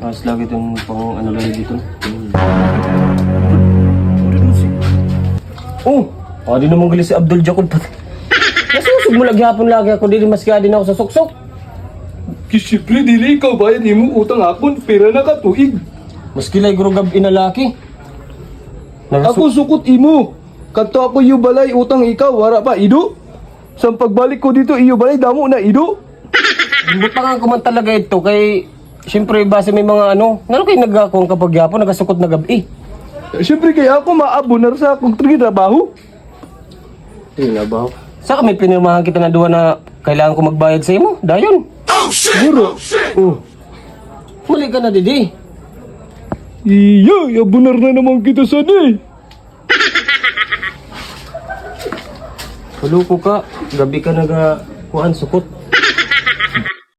Mas lagi itong pang ano lagi dito. Oh, di naman gali si Abdul Jacob. Nasusog mo lagi hapon lagi ako dili mas kaya din ako sa suksok. Siyempre, dili ikaw bayad ni mo utang akon, pera na ka tuig. Mas kilay gurugab inalaki. Ako sukot imo. Kanto ako iyo balay utang ikaw, wara pa, ido. Sa pagbalik ko dito, iyo balay, damo na, ido. Butangan ko man talaga ito kay siyempre base may mga ano kayo nagakong kapag yapon nagasukot na gabi. Siyempre, kaya ako maabonar sa akong trabaho. Nga ba? Sa kami pinirmahan kita na duwa na kailangan ko magbayad sa imo. Dayon. Siguro. Oh. Mali ka na, Didi. Iya, abunar na naman kita sana eh. Kaluko ka. Gabi ka kuhaan sukot.